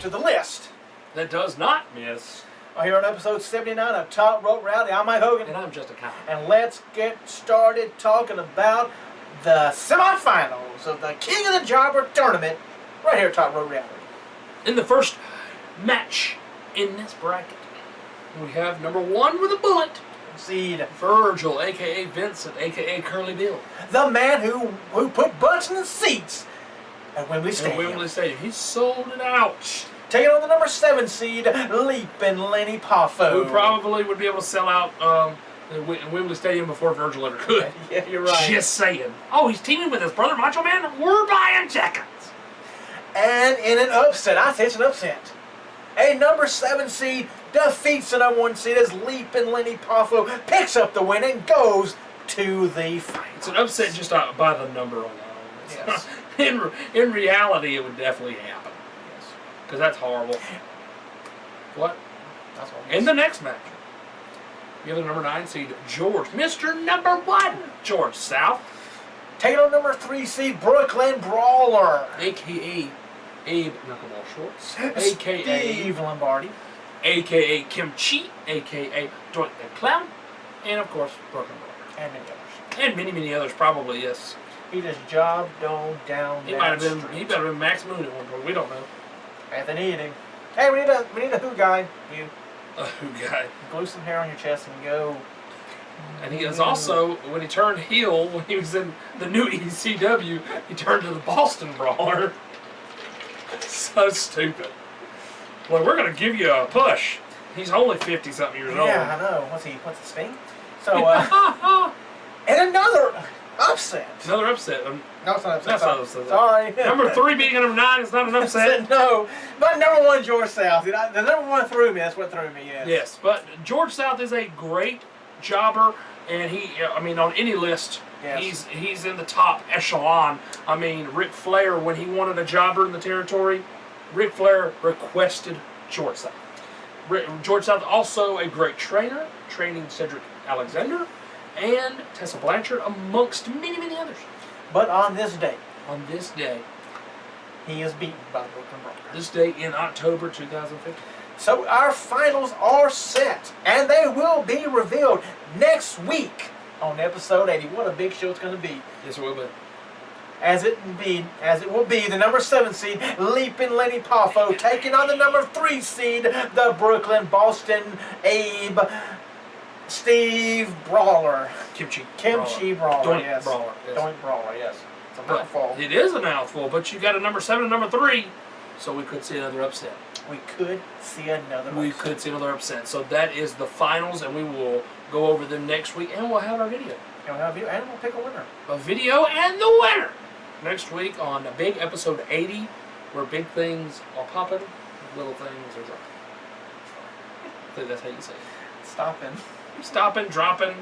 to the list. That does not miss. Here on episode 79 of Top Rope Rowdy, I'm Mike Hogan. And I'm just a cop. And let's get started talking about the semifinals of the King of the Jobber tournament right here at Top Rope Rowdy. In the first match in this bracket, we have number 1 with a bullet. Seed Virgil, a.k.a. Vincent, a.k.a. Curly Bill. The man who put butts in the seats at Wembley Stadium. He sold it out. Taking on the number 7 seed, Leapin' Lenny Poffo. Who probably would be able to sell out in Wembley Stadium before Virgil ever could. Yeah, you're right. Just saying. Oh, he's teaming with his brother Macho Man? We're buying tickets. And in an upset, I say it's an upset, a number 7 seed defeats the number 1 seed as Leapin' Lenny Poffo picks up the win and goes to the final. It's an upset just by the number alone. Yes. In reality, it would definitely happen. Yes. Because that's horrible. What? That's horrible. In the next match, we have the number 9 seed, George, Mr. Number 1, George South. Taking on number 3 seed, Brooklyn Brawler. A.K.A. Abe Knuckleball Schwartz. A.K.A. Steve Lombardi. A.K.A. Kimchi. A.K.A. Doink the Clown. And, of course, Brooklyn Brawler. And many others. And many, many others, probably, yes. He just jobbed on down He might have been. He better have been Max Moon at one point. We don't know. If they need him. Hey, we need a who guy. You. A who guy. Glue some hair on your chest and go. And he is also, when he turned heel, when he was in the new ECW, he turned to the Boston Brawler. So stupid. Well, we're going to give you a push. He's only 50-something years old. Yeah, I know. What's his thing? So, and another upset. Another upset. No, it's not upset. That's not upset. Sorry. Number 3 beating number 9 is not an upset. No, but number 1, George South. The number 1 threw me. That's what threw me, yes. Yes, but George South is a great jobber, and on any list, yes, he's in the top echelon. I mean, Ric Flair, when he wanted a jobber in the territory, Ric Flair requested George South. George South also a great trainer, training Cedric Alexander and Tessa Blanchard, amongst many, many others. But on this day, he is beaten by Brooklyn Brawler. This day in October 2015. So our finals are set, and they will be revealed next week on episode 80. What a big show it's going to be. Yes, it will be. As it will be, the number 7 seed, Leapin' Lenny Poffo, taking on the number 3 seed, the Brooklyn Boston Abe Steve Brawler. Kimchi Brawler, Doink yes. Brawler, yes. Doink Brawler, yes. It's a mouthful. It is a mouthful, but you got a number 7 and number 3, so we could see another upset. We could see another upset. So that is the finals, and we will go over them next week, and we'll have our video. And we'll pick a winner. A video and the winner next week on a big episode 80, where big things are popping, little things are dropping. I think that's how you say it. Stopping, dropping,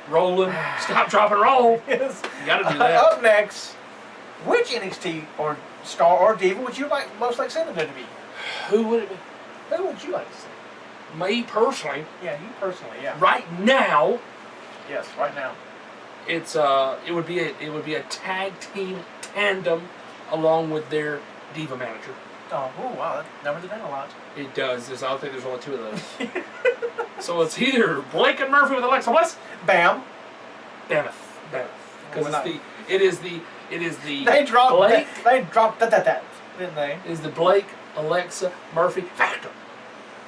rolling. Stop, drop, and roll. Yes. You got to do that. Up next, which NXT or star or diva would you most like seeing them to be? Who would it be? Who would you like to see? Me personally. Yeah, you personally. Yeah. Right now. Yes, right now. It would be a tag team tandem along with their Diva manager. Oh, wow, that numbers it down a lot. It does. I don't think there's only 2 of those. So it's either Blake and Murphy with Alexa Bliss. Bam. Because it is the They dropped Blake. They dropped that, didn't they? It is the Blake, Alexa, Murphy factor.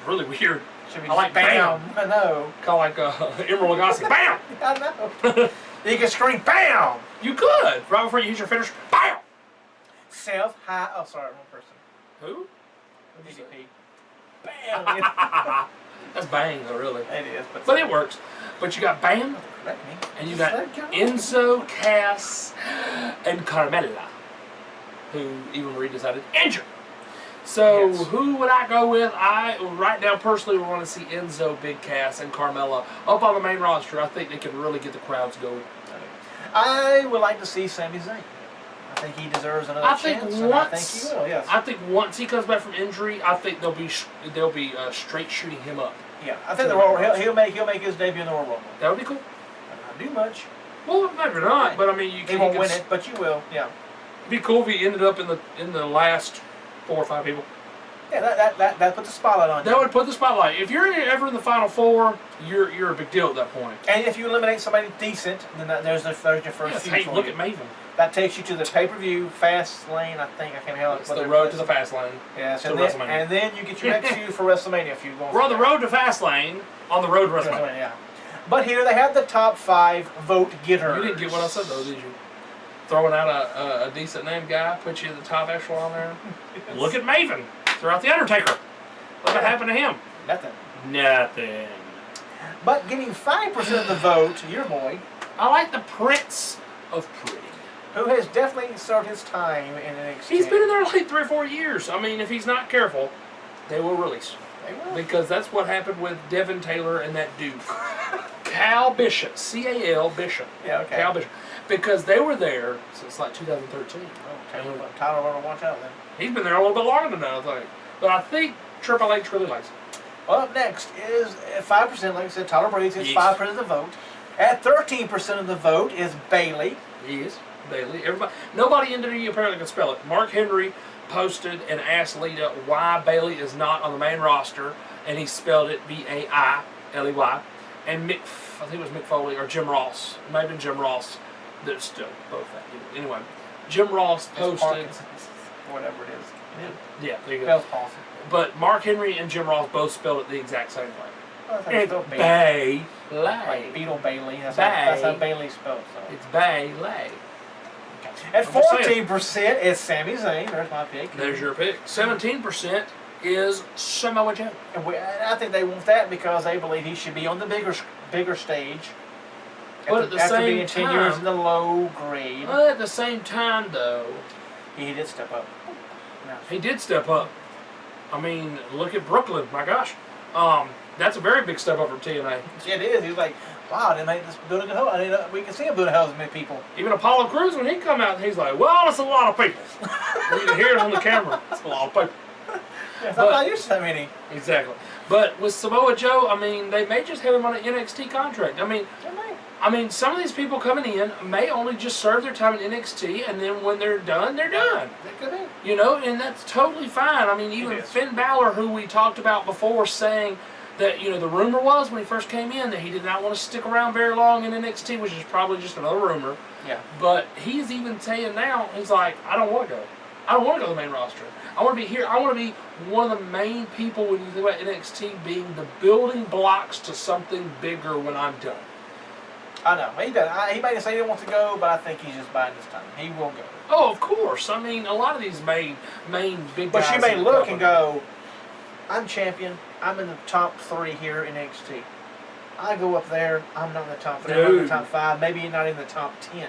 Really weird. Should be I like bam. I know. Kind of like Emerald Lagasse. Bam. I know. You can scream bam. You could right before you hit your finish. Bam. High. Oh, sorry, wrong person. Who? DDP. Bam. That's bang, though, really. It is, but it works. But you got Bam, and you got Enzo, Cass, and Carmella, who even Marie decided injured. So who would I go with? Right now, personally, would want to see Enzo, Big Cass, and Carmella up on the main roster. I think they can really get the crowds going. I would like to see Sami Zayn. I think he deserves another chance. I think he will. Yes. I think once he comes back from injury, I think they'll be straight shooting him up. Yeah, I think he'll make his debut in the Royal Rumble. That would be cool. Not do much. Well, maybe not, but I mean, he won't win it, but you will. Yeah. It'd be cool if he ended up in the last 4 or 5 people. Yeah, that puts a spotlight on you. That would put the spotlight. If you're ever in the Final Four, you're a big deal at that point. And if you eliminate somebody decent, then there's your first feud Hey, for look you. at Maven. That takes you to the pay-per-view fast lane. I think I can't help it. It's the road to the fast lane. Yes, to and WrestleMania. and then you get your next feud for WrestleMania if you go. We're on the road to fast lane. On the road to WrestleMania. Yeah. But here they have the top 5 vote getters. You didn't get what I said though, did you? Throwing out a decent name guy, put you in the top echelon there. Yes. Look at Maven. Throw out the Undertaker. Look what happened to him. Nothing. But getting 5% of the vote, your boy, I like the Prince of Pretty. who has definitely served his time in NXT. He's been in there like 3 or 4 years. I mean, if he's not careful, they will release him. They will. Because that's what happened with Devin Taylor and that dude. Cal Bishop. C-A-L Bishop. Yeah, okay. Cal Bishop. Because they were there since like 2013. Tyler better watch out then. He's been there a little bit longer than that, I think. But I think Triple H really likes him. Well, up next is 5%, like I said, Tyler Breeze is Yes. 5% of the vote. At 13% of the vote is Bailey. He is. Bailey. Nobody in WWE apparently can spell it. Mark Henry posted and asked Lita why Bailey is not on the main roster, and he spelled it B-A-I-L-E-Y. And I think it was Mick Foley or Jim Ross. It might have been Jim Ross. They're still both that. Anyway, Jim Ross posted. Whatever it is. Yeah, there you go. Spells Paulson. But Mark Henry and Jim Ross both spelled it the exact same way. Well, I think It's still Bailey. Bailey. Like Beetle Bailey. That's how Bailey spelled. So. It's Bailey. At I'm just 14% is Sami Zayn. There's my pick. There's your pick. 17% is Samoa Joe. And I think they want that because they believe he should be on the bigger stage. But at the after same being 10 time- years in the low grade, Well, at the same time, though, he did step up. he did step up. I mean, look at Brooklyn. My gosh. That's a very big step up from TNA. It is. He's like, wow, I didn't make this building a hell. We can see him build a hell as many people. Even Apollo Crews, when he come out, he's like, well, it's a lot of people. You can hear it on the camera. It's a lot of people. Yes, I'm not used to that many. Exactly. But with Samoa Joe, I mean, they may just have him on an NXT contract. I mean, some of these people coming in may only just serve their time in NXT, and then when they're done, they're done. That could be. You know, and that's totally fine. I mean, even Finn Balor, who we talked about before, saying that, you know, the rumor was when he first came in that he did not want to stick around very long in NXT, which is probably just another rumor. Yeah. But he's even saying now, he's like, I don't want to go. I don't want to go to the main roster. I want to be here. I want to be one of the main people when you think about NXT being the building blocks to something bigger when I'm done. I know. He does. He may say he didn't want to go, but I think he's just biding his time. He will go. Oh, of course. I mean, a lot of these main big guys. But you may look and go, I'm champion. I'm in the top 3 here in NXT. I go up there. I'm not in the top 3. I'm not in the top 5. Maybe not in the top 10.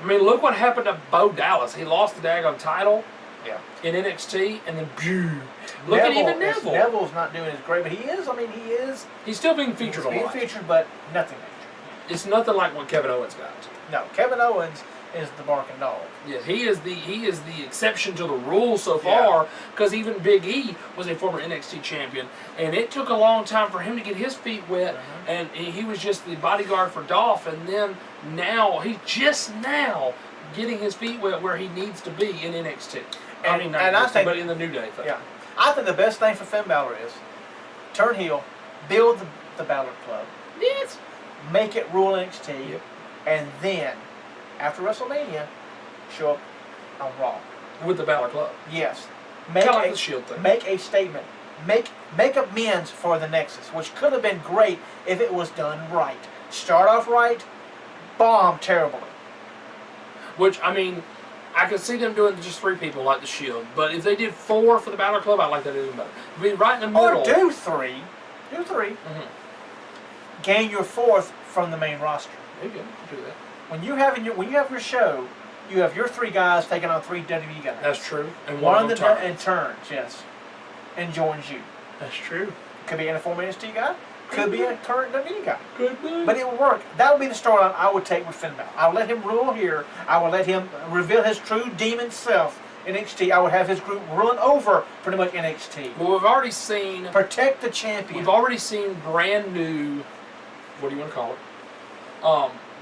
I mean, look what happened to Bo Dallas. He lost the daggone title. Yeah. In NXT, and then boom. Look at even Neville. Neville's not doing as great, but he is. I mean, he is. He's still being featured a lot. He's being featured, but nothing major. It's nothing like what Kevin Owens got. No, Kevin Owens is the barking dog. Yeah, he is the exception to the rule so far, because even Big E was a former NXT champion, and it took a long time for him to get his feet wet, and he was just the bodyguard for Dolph, and then now he's just now getting his feet wet where he needs to be in NXT. But in the New Day thing. Yeah, I think the best thing for Finn Balor is turn heel, build the Balor Club. Yes. Make it rule NXT, and then after WrestleMania, show up on Raw With the Balor Club. Yes, Kind of like the Shield thing. Make a statement. Make amends for the Nexus, which could have been great if it was done right. Start off right, bomb terribly. Which, I mean, I could see them doing just 3 people like the Shield, but if they did 4 for the Balor Club, I'd like that even better. Be right in the middle. Or do 3. Do 3. Gain your 4th from the main roster. There you go. Do that. When you have your show, you have your 3 guys taking on 3 WWE guys. That's true. And one of of them them turns, yes, and joins you. That's true. Could be in a former NXT guy. Could be a current WWE guy. Good man. But it will work. That would be the storyline I would take with Finn Balor. I would let him rule here. I would let him reveal his true demon self in NXT. I would have his group ruling over pretty much NXT. Well, we've already seen... Protect the champion. We've already seen brand new... What do you want to call it?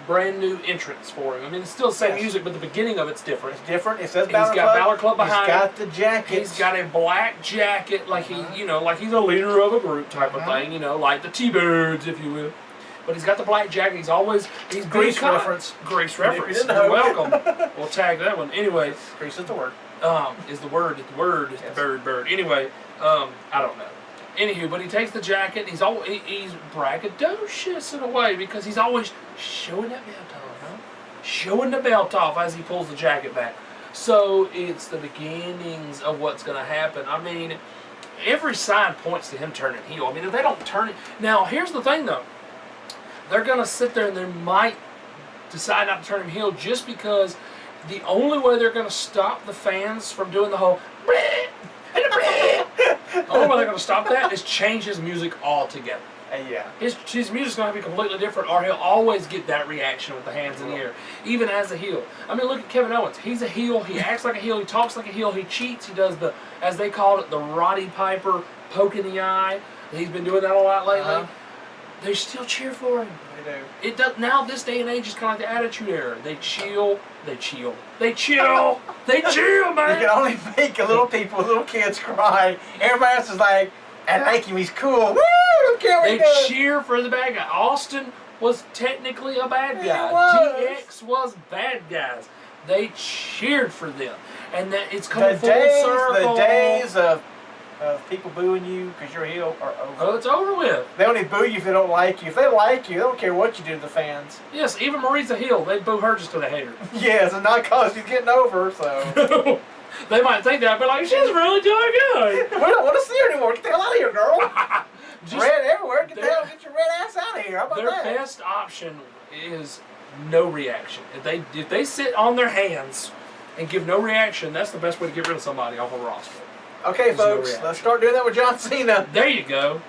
brand new entrance for him. I mean, it's still the same music, but the beginning of it's different. It's different. It says Balor Club. He's got Balor Club behind him. He's got the jacket. He's got a black jacket, like like he's a leader of a group type of thing, like the T-Birds, if you will. But he's got the black jacket. He's Grease reference. Grease reference. You're welcome. We'll tag that one. Anyway. Grease is the word. Is the word. Is the word. Is the bird. Anyway, I don't know. Anywho, but he takes the jacket. He's braggadocious in a way because he's always showing that belt off, showing the belt off as he pulls the jacket back. So it's the beginnings of what's going to happen. I mean, every sign points to him turning heel. I mean, if they don't turn it... Now, here's the thing, though. They're going to sit there and they might decide not to turn him heel just because the only way they're going to stop the fans from doing the whole... The only way they're going to stop that is change his music altogether. Yeah. His music's going to be completely different, or he'll always get that reaction with the hands in the air, even as a heel. I mean, look at Kevin Owens. He's a heel. He acts like a heel. He talks like a heel. He cheats. He does the, as they called it, the Roddy Piper poke in the eye. He's been doing that a lot lately. They still cheer for him. They do. It does now. This day and age is kind of like the Attitude Era. They chill. They chill. They chill. They chill, man. You can only make little kids cry. Everybody else is like, I like him. He's cool. Woo! Don't care what he does. They cheer for the bad guy. Austin was technically a bad guy. DX was bad guys. They cheered for them, and that it's coming full circle. The days of people booing you because you're a heel are over. Oh, it's over with. They only boo you if they don't like you. If they like you, they don't care what you do to the fans. Yes, even Marie's a heel. They boo her just because they hate her. Yes, and not because she's getting over, so. They might think that, but like, she's really doing good. We don't want to see her anymore. Get the hell out of here, girl. Just, red everywhere. Get your red ass out of here. How about their that? Their best option is no reaction. If they sit on their hands and give no reaction, that's the best way to get rid of somebody off a roster. Okay, folks, let's start doing that with John Cena. There you go.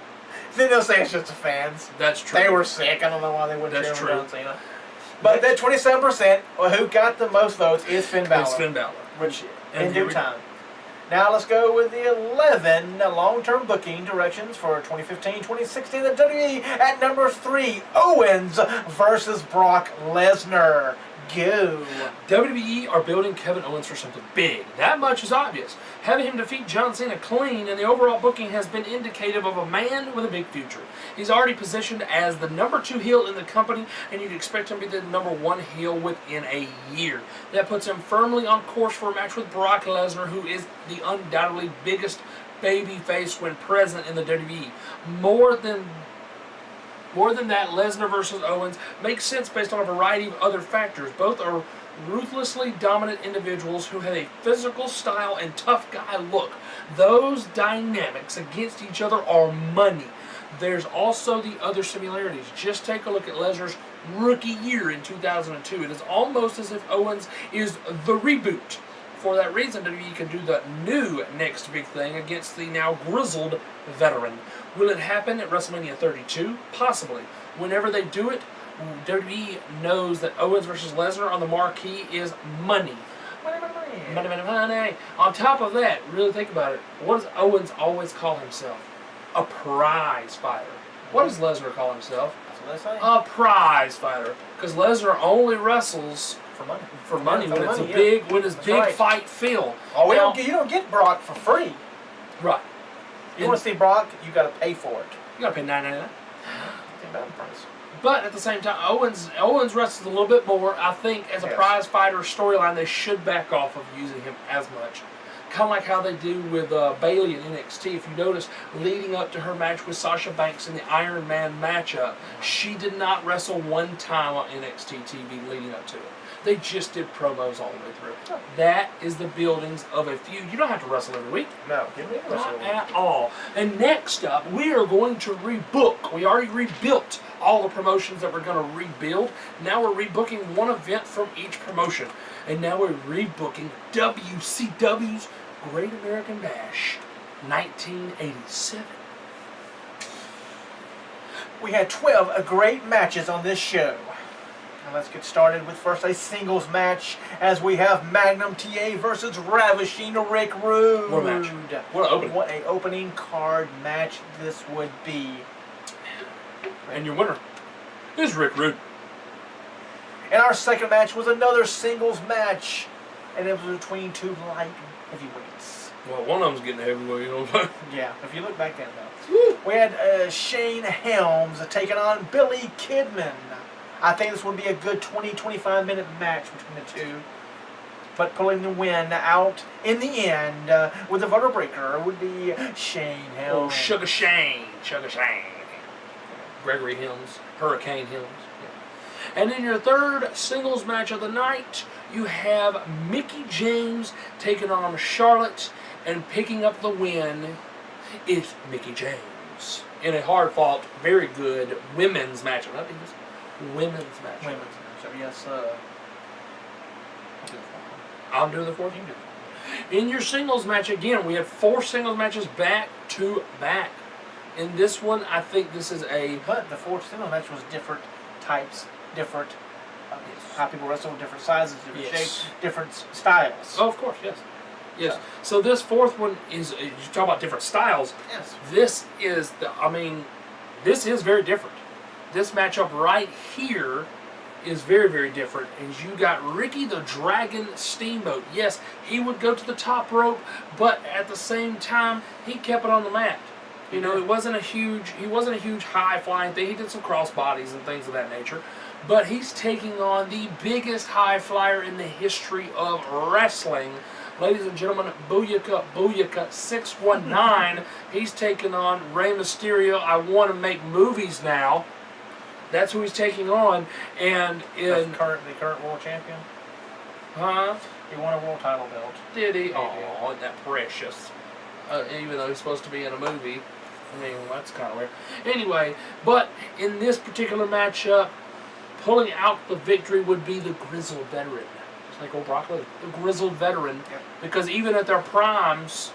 Then they'll say it's just the fans. That's true. They were sick. I don't know why they wouldn't cheer for John Cena. But that 27%, who got the most votes is Finn Balor. It's Finn Balor. Which, in due time. Now let's go with the 11 long-term booking directions for 2015-2016. The WWE at number 3, Owens versus Brock Lesnar. Go. WWE are building Kevin Owens for something big. That much is obvious. Having him defeat John Cena clean and the overall booking has been indicative of a man with a big future. He's already positioned as the number 2 heel in the company, and you'd expect him to be the number 1 heel within a year. That puts him firmly on course for a match with Brock Lesnar, who is the undoubtedly biggest babyface when present in the WWE. More than that, Lesnar versus Owens makes sense based on a variety of other factors. Both are ruthlessly dominant individuals who have a physical style and tough guy look. Those dynamics against each other are money. There's also the other similarities. Just take a look at Lesnar's rookie year in 2002. It is almost as if Owens is the reboot. For that reason, WWE can do the new next big thing against the now grizzled veteran. Will it happen at WrestleMania 32? Possibly. Whenever they do it, WWE knows that Owens versus Lesnar on the marquee is money. Money, money, money. Money, money, money. On top of that, really think about it. What does Owens always call himself? A prize fighter. What does Lesnar call himself? That's what they say. A prize fighter. Because Lesnar only wrestles for money. For money, when it's a big, when it's big fight feel. Oh, you don't get Brock for free. Right. You want to see Brock, you got to pay for it. You got to pay $9.99. But at the same time, Owens wrestles a little bit more. I think as a prize fighter storyline, they should back off of using him as much. Kind of like how they do with Bayley in NXT. If you notice, leading up to her match with Sasha Banks in the Iron Man matchup, she did not wrestle one time on NXT TV leading up to it. They just did promos all the way through. Oh. That is the buildings of a feud. You don't have to wrestle every week. No, give me a wrestle not at all. And next up, we are going to rebook. We already rebuilt all the promotions that we're going to rebuild. Now we're rebooking one event from each promotion. And now we're rebooking WCW's Great American Bash 1987. We had 12 great matches on this show. And let's get started with first a singles match as we have Magnum TA versus Ravishing Rick Rude. What a match. What an opening. What an opening card match this would be. And your winner is Rick Rude. And our second match was another singles match, and it was between two light heavyweights. Well, one of them's getting heavyweight, you know. Yeah, if you look back then, though. We had Shane Helms taking on Billy Kidman. I think this would be a good 20-25 minute match between the two. But pulling the win out in the end with the voter breaker would be Shane Helms. Oh, Sugar Shane. Gregory Helms. Hurricane Helms. Yeah. And in your third singles match of the night, you have Mickie James taking on Charlotte, and picking up the win is Mickie James. In a hard-fought, very good women's matchup. Not just women's matchup. Women's matchup, yes. I'm doing the fourth. You do. In your singles match, again, we had 4 singles matches back to back. In this one, I think this is a... But the fourth singles match was different types, different... how people wrestle, different sizes, different shapes, different styles. Oh, of course, yes. Yes. So this fourth one is, you talk about different styles. Yes. This is, this is very different. This matchup right here is very, very different. And you got Ricky the Dragon Steamboat. Yes, he would go to the top rope, but at the same time, he kept it on the mat. You know, he wasn't a huge high flying thing. He did some cross bodies and things of that nature. But he's taking on the biggest high flyer in the history of wrestling. Ladies and gentlemen, Booyaka 619. He's taking on Rey Mysterio. I want to make movies now. That's who he's taking on. And in the current world champion. Huh? He won a world title belt. Did he? Oh, isn't that precious? Even though he's supposed to be in a movie. I mean, well, that's kind of weird. Anyway, but in this particular matchup, pulling out the victory would be the grizzled veteran. Just like old Brock Lesnar. The grizzled veteran. Yep. Because even at their primes,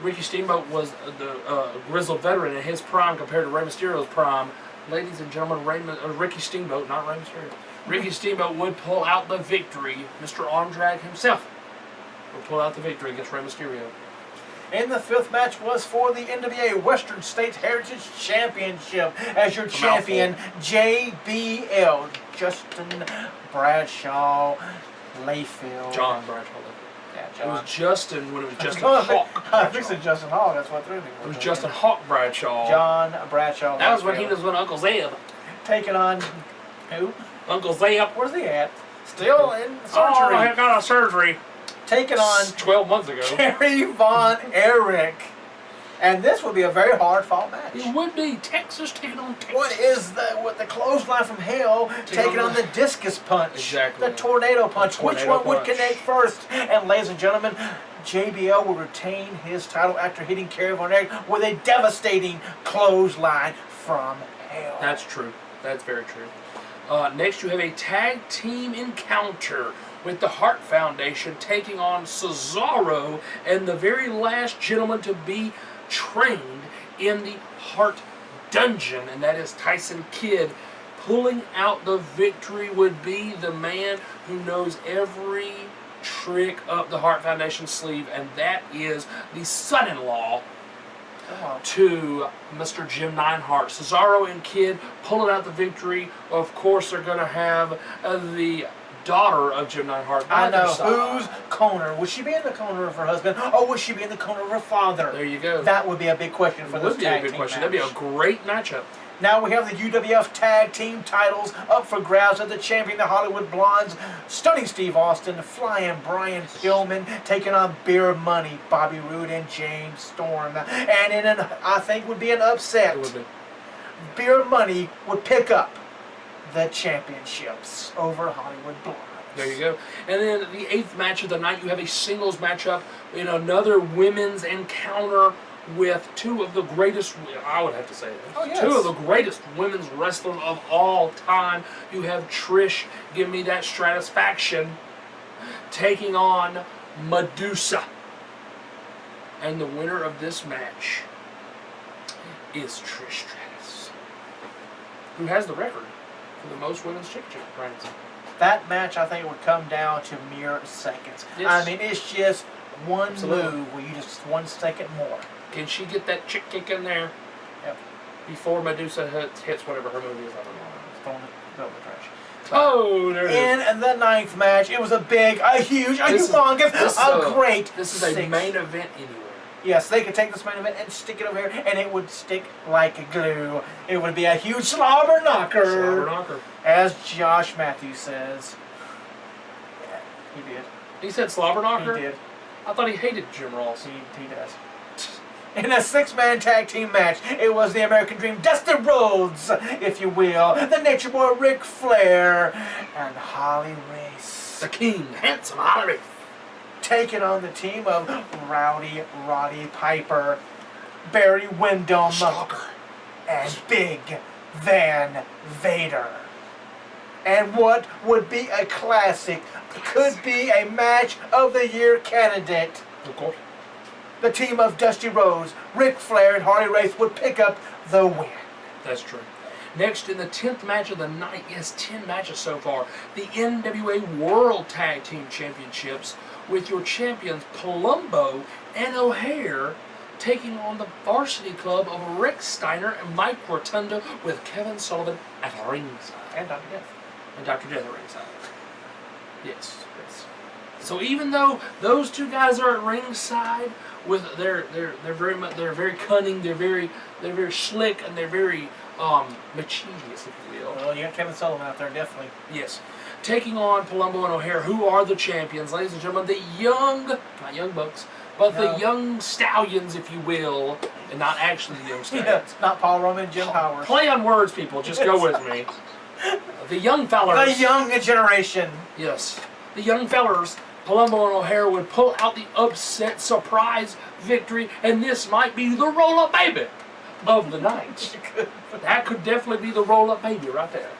Ricky Steamboat was the grizzled veteran in his prime compared to Rey Mysterio's prime. Ladies and gentlemen, Ricky Steamboat, not Rey Mysterio. Ricky Steamboat would pull out the victory. Mr. Arm Drag himself would pull out the victory against Rey Mysterio. And the fifth match was for the NWA Western States Heritage Championship as your champion, JBL, Justin Bradshaw Layfield. John Bradshaw. Yeah, John. It was Justin when it was Justin Hawk. I think it's Justin Hawk, that's what threw me. It was Justin Hawk Bradshaw. John Bradshaw. That was when he was with Uncle Zeb. Taking on who? Uncle Zeb. Where's he at? Still in surgery. Oh, I got a surgery. Taking on 12 months ago. Kerry Von Erich. And this would be a very hard-fought match. It would be. Texas taking on Texas. What is the clothesline from hell taking on the discus punch? Exactly. The tornado punch. Which one would connect first? And ladies and gentlemen, JBL will retain his title after hitting Kerry Von Erich with a devastating clothesline from hell. That's true. That's very true. Next, you have a tag team encounter with the Hart Foundation taking on Cesaro and the very last gentleman to be trained in the Hart Dungeon, and that is Tyson Kidd. Pulling out the victory would be the man who knows every trick up the Hart Foundation sleeve, and that is the son-in-law to Mr. Jim Neidhart. Cesaro and Kidd pulling out the victory. Of course, they're going to have the daughter of Jim Neidhart. I know. Whose corner? Would she be in the corner of her husband, or would she be in the corner of her father? There you go. That would be a big question for this tag team match. That'd be a great matchup. Now we have the UWF Tag Team titles up for grabs of the champion, the Hollywood Blondes, Stunning Steve Austin, Flying Brian Pillman, taking on Beer Money, Bobby Roode, and James Storm. And in an, I think would be an upset. It would be. Beer Money would pick up the championships over Hollywood Blondes. There you go. And then the 8th match of the night, you have a singles matchup in another women's encounter with two of the greatest, I would have to say that, two of the greatest women's wrestlers of all time. You have Trish, give me that Stratusfaction, taking on Medusa. And the winner of this match is Trish Stratus, who has the record for the most women's championship reigns. That match, I think, would come down to mere seconds. Yes. I mean, it's just one move where you just 1 second more. Can she get that chick kick in there? Yep. Before Medusa hits whatever her movie is, I don't know. Throwing it over the trash. Oh, there it is. In the 9th match, it was a humongous, great. This is a six. main event anywhere. Yes, they could take this main event and stick it over here, and it would stick like glue. It would be a huge slobber knocker. Slobber knocker. As Josh Matthews says. Yeah, he did. He said slobber knocker? He did. I thought he hated Jim Ross. He does. In a 6-man tag team match, it was the American Dream, Dusty Rhodes, if you will, the Nature Boy Ric Flair, and Holly Race. The King, handsome Holly Race. Taking on the team of Rowdy Roddy Piper, Barry Windham, Stalker, and Big Van Vader. And what would be a classic, could be a match of the year candidate. Of course. The team of Dusty Rhodes, Ric Flair, and Harley Race would pick up the win. That's true. Next, in the 10th match of the night, yes, 10 matches so far, the NWA World Tag Team Championships with your champions Palumbo and O'Hare taking on the Varsity Club of Rick Steiner and Mike Rotunda with Kevin Sullivan at ringside. And Dr. Death. And Dr. Death at ringside. Yes. So even though those two guys are at ringside, with they're very cunning, they're very slick, and they're very mischievous, if you will. Well, you got Kevin Sullivan out there, definitely. Yes. Taking on Palumbo and O'Hare, who are the champions, ladies and gentlemen, the not young bucks, but the young stallions, if you will, and not actually the young stallions. Yeah, not Paul Roman and Jim Powers. Play on words, people. Just go with me. The young fellers. The young generation. Yes. The young fellers, Palumbo and O'Hare, would pull out the upset surprise victory, and this might be the roll-up baby of the night. That could definitely be the roll-up baby right there.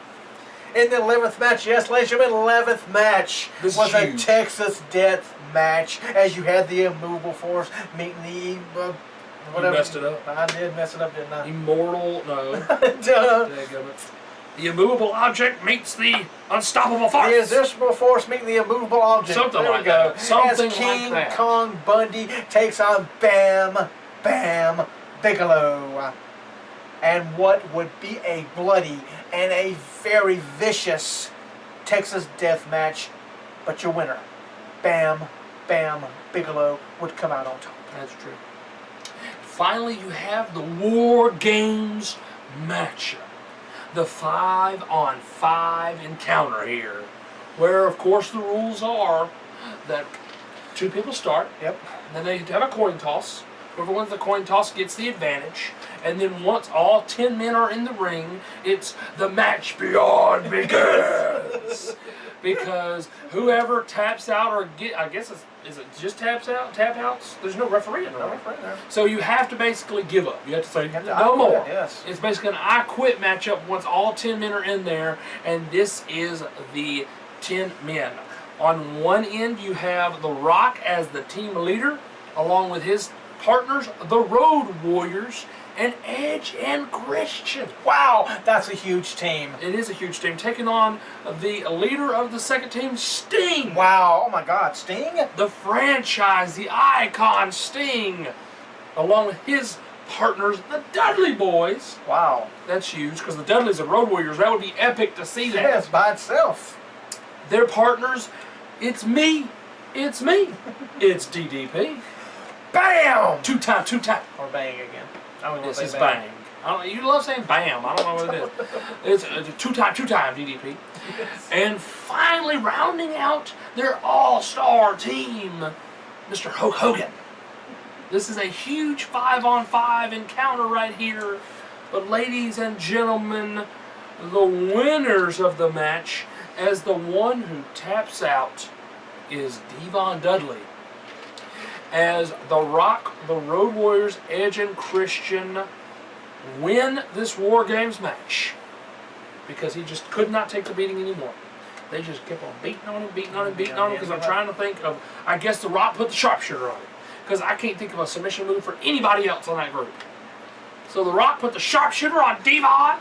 In the 11th match, yes, ladies and gentlemen, 11th match This was is a huge. Texas death match, as you had the Immovable Force meeting the whatever. You messed it up. I did mess it up, didn't I? Immortal, no. Duh. The immovable object meets the unstoppable force. The Irresistible Force meeting the Immovable Object. Something there like we go. that. Something as King like that. Kong Bundy takes on Bam Bam Bigelow. And what would be a bloody and a very vicious Texas death match, but your winner, Bam Bam Bigelow, would come out on top. That's true. Finally, you have the War Games matchup. The 5-on-5 encounter here, where of course the rules are that 2 people start, Yep. then they have a coin toss. Whoever wins the coin toss gets the advantage, and then once all 10 men are in the ring, it's the match beyond begins. Because whoever taps out or I guess is it just tap outs? There's no referee in the ring. So you have to basically give up. You have to say no more. Yes. It's basically an I quit matchup once all 10 men are in there, and this is the 10 men. On one end you have The Rock as the team leader, along with his partners, the Road Warriors, and Edge and Christian. Wow, that's a huge team. It is a huge team, taking on the leader of the second team, Sting. Wow, oh my God, Sting? The franchise, the icon Sting, along with his partners, the Dudley Boys. Wow. That's huge, because the Dudleys and Road Warriors, that would be epic to see that. Yes, by itself. Their partners, it's me, it's DDP. Bam! Two time. Or bang again. I don't know This what is they bang. I don't, you love saying bam. I don't know what it is. It's a two-time DDP. Yes. And finally, rounding out their all-star team, Mr. Hulk Hogan. This is a huge 5-on-5 encounter right here. But ladies and gentlemen, the winners of the match, as the one who taps out, is Devon Dudley. As The Rock, the Road Warriors, Edge, and Christian win this War Games match because he just could not take the beating anymore. They just kept on beating on him, because I'm trying to think of, I guess The Rock put the sharpshooter on him, because I can't think of a submission move for anybody else on that group. So The Rock put the sharpshooter on Devon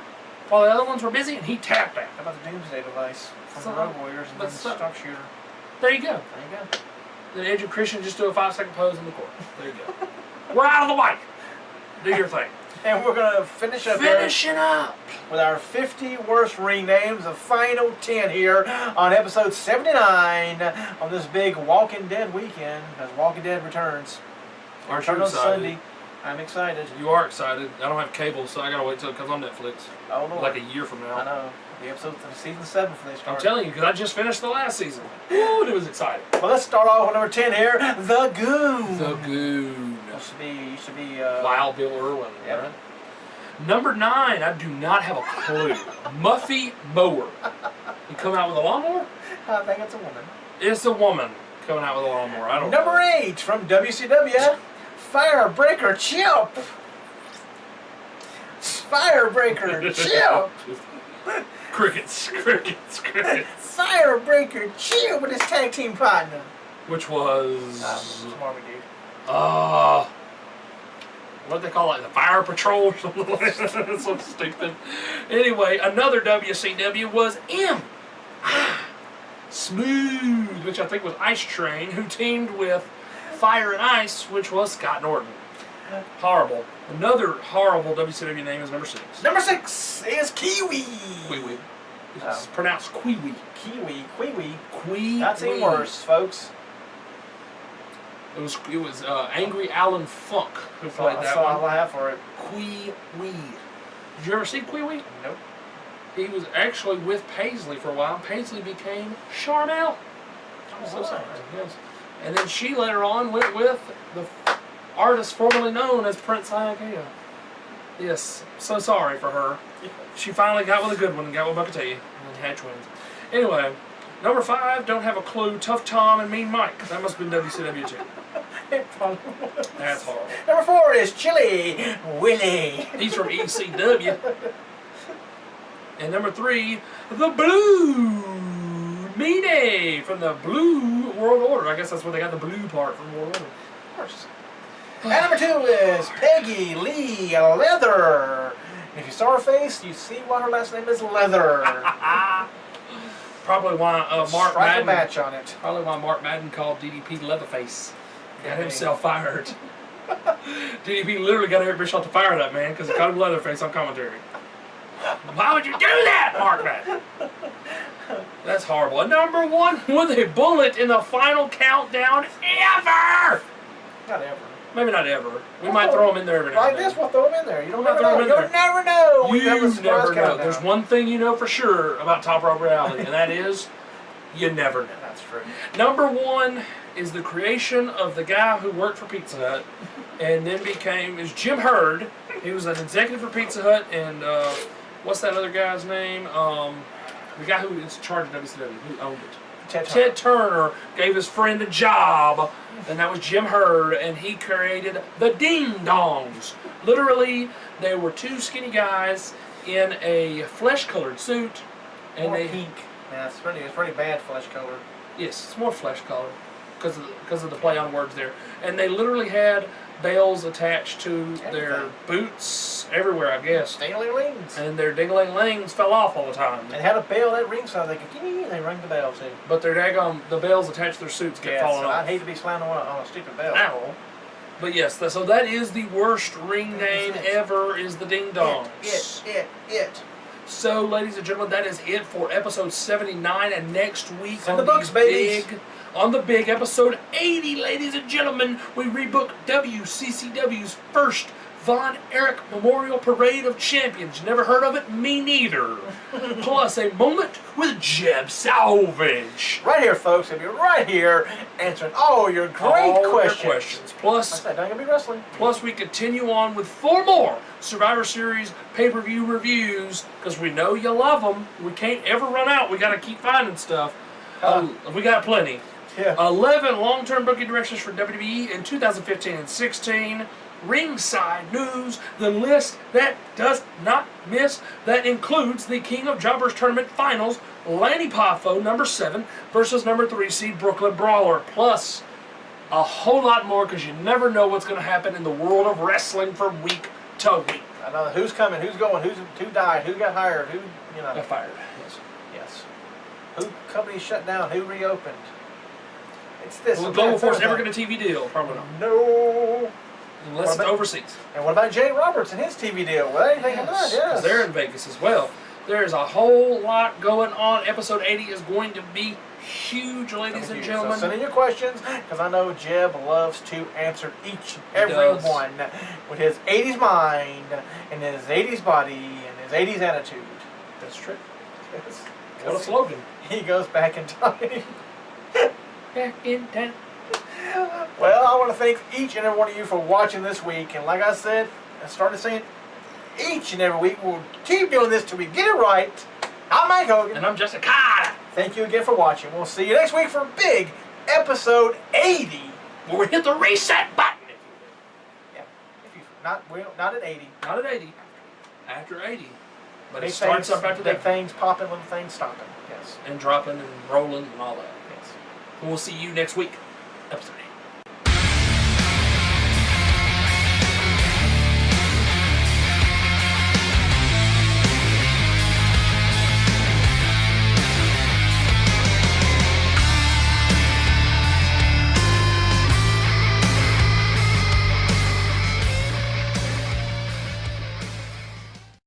while the other ones were busy, and he tapped out. How about the Doomsday device from So, the Road Warriors and then but the so- Stop Shooter? There you go. There you go. Then Edge and Christian just do a 5-second pose in the corner. There you go. We're out of the way. Do your thing. And we're going to finish up Finishing up with our 50 worst ring names, the final 10 here on episode 79 on this big Walking Dead weekend as Walking Dead returns. Aren't you on excited? Sunday. I'm excited. You are excited. I don't have cable, so I gotta wait till it comes on Netflix. Oh, Lord. Like a year from now. I know. The episode of season 7 for they start. I'm telling you, because I just finished the last season. Ooh, it was exciting. Well, let's start off with number 10 here, The Goon. The Goon. Used to be Wild Bill Irwin. Yep. Right? Number 9, I do not have a clue. Muffy Mower. You come out with a lawnmower? I think it's a woman. It's a woman coming out with a lawnmower. I don't know. Number 8 from WCW, Firebreaker Chip. Firebreaker Chip. Crickets. Firebreaker Chip with his tag team partner. Which was... what do they call it? The Fire Patrol or something like that? That's so stupid. Anyway, another WCW was Smooth, which I think was Ice Train, who teamed with Fire and Ice, which was Scott Norton. Horrible. Another horrible WCW name is number 6. Number 6 is Kiwi. Kiwi. It's pronounced Kiwi. Kiwi. That's even worse, folks. It was Angry Alan Funk who played that That's all one. I have for it. Kiwi. Did you ever see Kiwi? Nope. He was actually with Paisley for a while. Paisley became Charnel. I'm so sorry. Yes. And then she later on went with the artist formerly known as Prince Iaukea. Yes, so sorry for her. She finally got with a good one and got with Buckatea and had twins. Anyway, number 5, don't have a clue. Tough Tom and Mean Mike. That must have been WCW too. It probably was. That's horrible. Number 4 is Chili Willy. He's from ECW. And number 3, the Blue Meanie from the Blue World Order. I guess that's where they got the blue part from World Order. Of course. And number 2 is Peggy Lee Leather. And if you saw her face, you see why her last name is Leather. Probably why Mark Strike Madden. a match on it. Probably why Mark Madden called DDP Leatherface. Got himself fired. DDP literally got Eric Bischoff to fire that man because he called him Leatherface on commentary. Why would you do that, Mark Madden? That's horrible. And number 1 with a bullet in the final countdown ever. Not ever. Maybe not ever. We might throw them in there every now Like and then. this, we'll throw them in there. You don't We'll never throw know. 'em in You there. never know. You have a surprise never know. countdown. There's one thing you know for sure about Top Rope Reality, and that is you never know. That's true. Number 1 is the creation of the guy who worked for Pizza Hut and then is Jim Hurd. He was an executive for Pizza Hut, and what's that other guy's name? The guy who is in charge of WCW, who owned it. Ted Turner gave his friend a job, and that was Jim Hurd, and he created the Ding Dongs. Literally, they were 2 skinny guys in a flesh-colored suit, and More they pink. Yeah, it's pretty bad flesh color. Yes, it's more flesh color because of the play on words there, and they literally had bells attached to their boots everywhere, I guess. Ding-a-ling-lings. And their ding-a-ling-lings fell off all the time. And had a bell at ringside. They could they rang the bell too. But their daggone the bells attached to their suits kept falling off. I'd hate to be slamming on a stupid bell. Ow. But yes, so that is the worst ring name ever. Is the Ding Dongs. It. So, ladies and gentlemen, that is it for episode 79. And next week Send the books, babies. On the big episode 80, ladies and gentlemen, we rebook WCCW's first Von Erich Memorial Parade of Champions. Never heard of it? Me neither. Plus a moment with Jeb Salvage. Right here, folks. He'll be right here answering all your great questions. Plus, Don't gonna be wrestling. Plus, we continue on with 4 more Survivor Series pay-per-view reviews because we know you love them. We can't ever run out. We got to keep finding stuff. We got plenty. Yeah. 11 long-term booking directions for WWE in 2015 and 16. Ringside News, the list that does not miss, that includes the King of Jobbers Tournament Finals, Lanny Poffo, number 7, versus number 3 seed Brooklyn Brawler, plus a whole lot more because you never know what's going to happen in the world of wrestling from week to week. I know who's coming, who's going, who died, who got hired, who Got fired. Yes. Who company shut down, who reopened. It's this. Will Global Force ever get a TV deal? Probably not. No. Unless it's overseas. And what about Jay Roberts and his TV deal? What do you think of that? Yes. Because they're in Vegas as well. There's a whole lot going on. Episode 80 is going to be huge, ladies and gentlemen. So send in your questions, because I know Jeb loves to answer each and every one with his 80s mind and his 80s body and his 80s attitude. That's true. Yes. What a slogan. He goes back in time. Back in time. Well, I want to thank each and every one of you for watching this week. And like I said, I started saying each and every week, we'll keep doing this till we get it right. I'm Mike Hogan. And I'm Justin Carter. Thank you again for watching. We'll see you next week for big episode 80. Where we hit the reset button. Yeah. Not at 80. Not at 80. After 80. But Big it starts things, up after big that. things popping, little things stopping. Yes. And dropping and rolling and all that. Yes. And we'll see you next week. Episode 80.